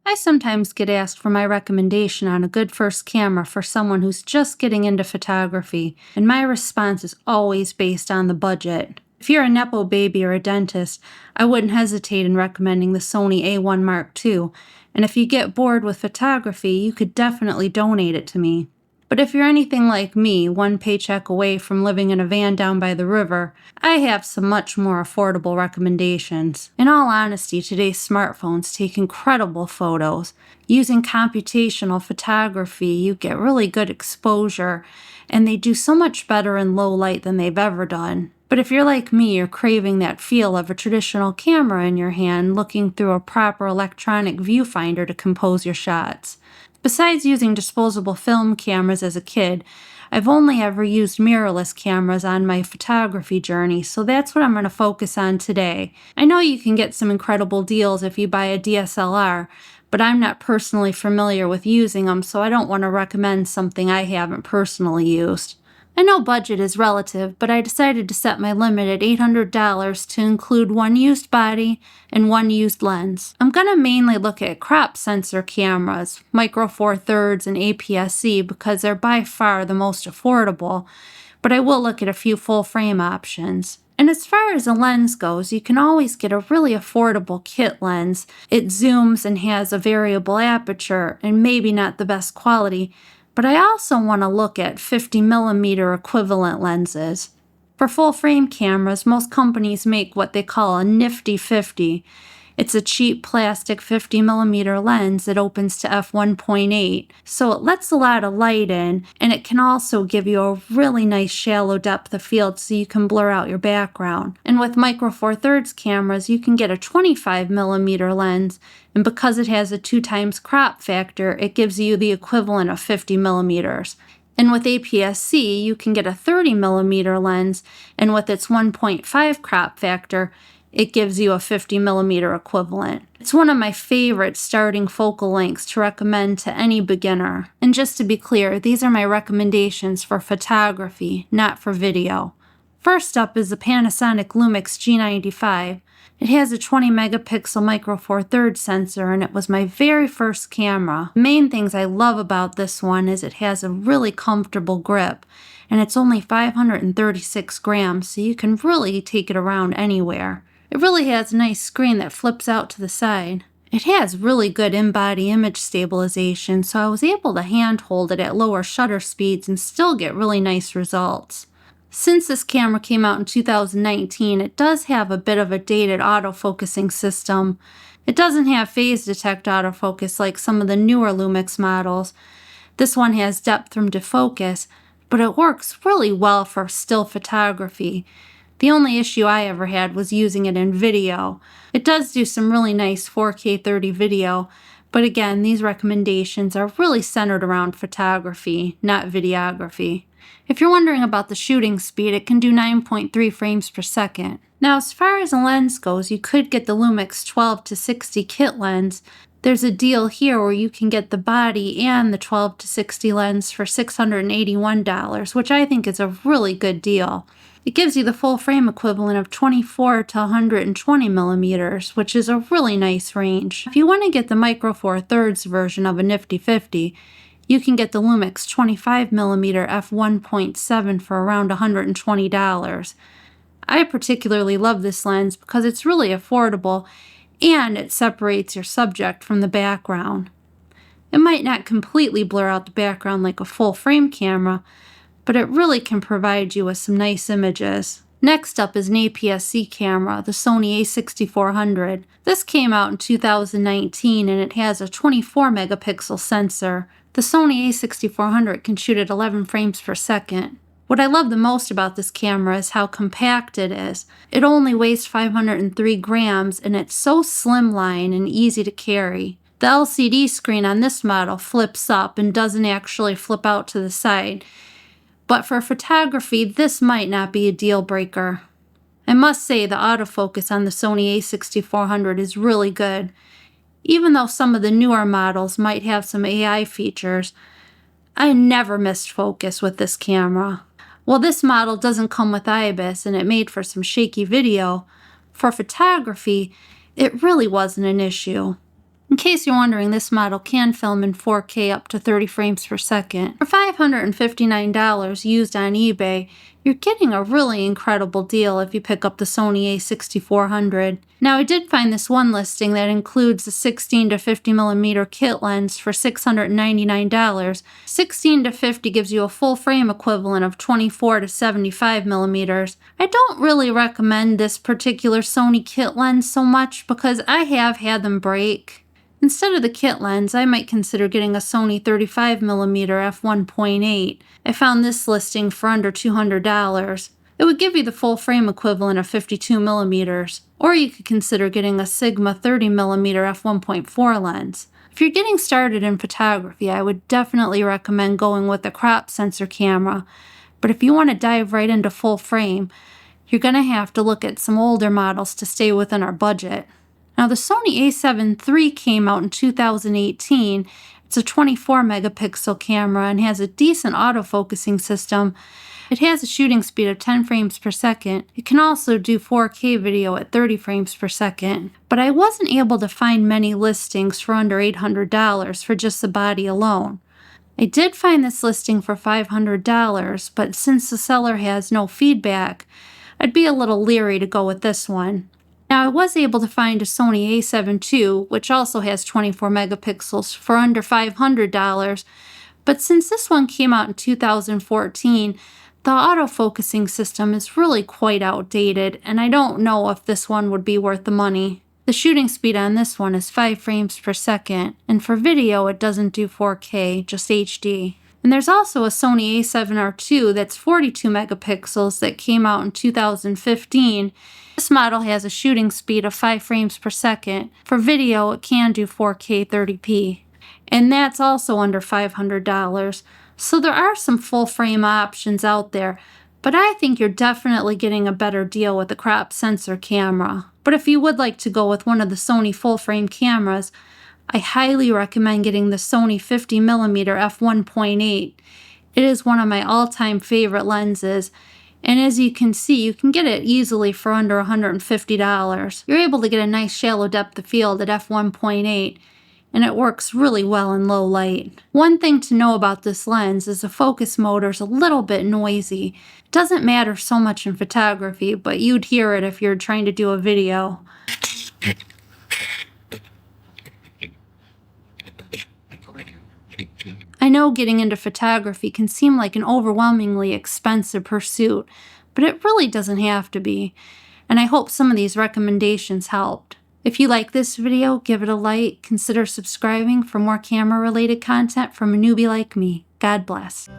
I sometimes get asked for my recommendation on a good first camera for someone who's just getting into photography, and my response is always based on the budget. If you're a Nepo baby or a dentist, I wouldn't hesitate in recommending the Sony A1 Mark II, and if you get bored with photography, you could definitely donate it to me. But if you're anything like me, one paycheck away from living in a van down by the river, I have some much more affordable recommendations. In all honesty, today's smartphones take incredible photos. Using computational photography, you get really good exposure, and they do so much better in low light than they've ever done. But if you're like me, you're craving that feel of a traditional camera in your hand, looking through a proper electronic viewfinder to compose your shots. Besides using disposable film cameras as a kid, I've only ever used mirrorless cameras on my photography journey, so that's what I'm going to focus on today. I know you can get some incredible deals if you buy a DSLR, but I'm not personally familiar with using them, so I don't want to recommend something I haven't personally used. I know budget is relative, but I decided to set my limit at $800 to include one used body and one used lens. I'm going to mainly look at crop sensor cameras, Micro Four Thirds and APS-C, because they're by far the most affordable, but I will look at a few full frame options. And as far as a lens goes, you can always get a really affordable kit lens. It zooms and has a variable aperture and maybe not the best quality, but I also want to look at 50mm equivalent lenses. For full-frame cameras, most companies make what they call a nifty 50. It's a cheap plastic 50mm lens that opens to f1.8, so it lets a lot of light in, and it can also give you a really nice shallow depth of field so you can blur out your background. And with Micro Four Thirds cameras, you can get a 25mm lens, and because it has a 2x crop factor, it gives you the equivalent of 50mm. And with APS-C, you can get a 30mm lens, and with its 1.5 crop factor, it gives you a 50mm equivalent. It's one of my favorite starting focal lengths to recommend to any beginner. And just to be clear, these are my recommendations for photography, not for video. First up is the Panasonic Lumix G95. It has a 20-megapixel Micro Four Thirds sensor, and it was my very first camera. The main things I love about this one is it has a really comfortable grip, and it's only 536 grams, so you can really take it around anywhere. It really has a nice screen that flips out to the side. It has really good in-body image stabilization, so I was able to handhold it at lower shutter speeds and still get really nice results. Since this camera came out in 2019, it does have a bit of a dated autofocusing system. It doesn't have phase detect autofocus like some of the newer Lumix models. This one has depth from defocus, but it works really well for still photography. The only issue I ever had was using it in video. It does do some really nice 4K 30 video, but again, these recommendations are really centered around photography, not videography. If you're wondering about the shooting speed, it can do 9.3 frames per second. Now, as far as a lens goes, you could get the Lumix 12-60 kit lens. There's a deal here where you can get the body and the 12-60 lens for $681, which I think is a really good deal. It gives you the full frame equivalent of 24 to 120 millimeters, which is a really nice range. If you want to get the Micro Four Thirds version of a nifty 50, you can get the Lumix 25mm f1.7 for around $120. I particularly love this lens because it's really affordable and it separates your subject from the background. It might not completely blur out the background like a full frame camera, but it really can provide you with some nice images. Next up is an APS-C camera, the Sony a6400. This came out in 2019 and it has a 24-megapixel sensor. The Sony a6400 can shoot at 11 frames per second. What I love the most about this camera is how compact it is. It only weighs 503 grams and it's so slimline and easy to carry. The LCD screen on this model flips up and doesn't actually flip out to the side. But for photography, this might not be a deal breaker. I must say the autofocus on the Sony a6400 is really good. Even though some of the newer models might have some AI features, I never missed focus with this camera. While this model doesn't come with IBIS and it made for some shaky video, for photography, it really wasn't an issue. In case you're wondering, this model can film in 4K up to 30 frames per second. For $559 used on eBay, you're getting a really incredible deal if you pick up the Sony a6400. Now, I did find this one listing that includes the 16 to 50mm kit lens for $699. 16 to 50 gives you a full frame equivalent of 24 to 75mm. I don't really recommend this particular Sony kit lens so much because I have had them break. Instead of the kit lens, I might consider getting a Sony 35mm f1.8. I found this listing for under $200. It would give you the full frame equivalent of 52mm. Or you could consider getting a Sigma 30mm f1.4 lens. If you're getting started in photography, I would definitely recommend going with the crop sensor camera. But if you want to dive right into full frame, you're going to have to look at some older models to stay within our budget. Now, the Sony a7 III came out in 2018. It's a 24 megapixel camera and has a decent autofocusing system. It has a shooting speed of 10 frames per second. It can also do 4K video at 30 frames per second. But I wasn't able to find many listings for under $800 for just the body alone. I did find this listing for $500, but since the seller has no feedback, I'd be a little leery to go with this one. Now, I was able to find a Sony a7 II, which also has 24 megapixels, for under $500, but since this one came out in 2014, the autofocusing system is really quite outdated, and I don't know if this one would be worth the money. The shooting speed on this one is 5 frames per second, and for video it doesn't do 4K, just HD. And there's also a Sony a7R II that's 42 megapixels that came out in 2015. This model has a shooting speed of 5 frames per second. For video, it can do 4K 30p. And that's also under $500. So there are some full frame options out there, but I think you're definitely getting a better deal with the crop sensor camera. But if you would like to go with one of the Sony full frame cameras, I highly recommend getting the Sony 50mm f1.8. It is one of my all-time favorite lenses, and as you can see, you can get it easily for under $150. You're able to get a nice shallow depth of field at f1.8, and it works really well in low light. One thing to know about this lens is the focus motor is a little bit noisy. It doesn't matter so much in photography, but you'd hear it if you're trying to do a video. I know getting into photography can seem like an overwhelmingly expensive pursuit, but it really doesn't have to be, and I hope some of these recommendations helped. If you like this video, give it a like, consider subscribing for more camera-related content from a newbie like me. God bless.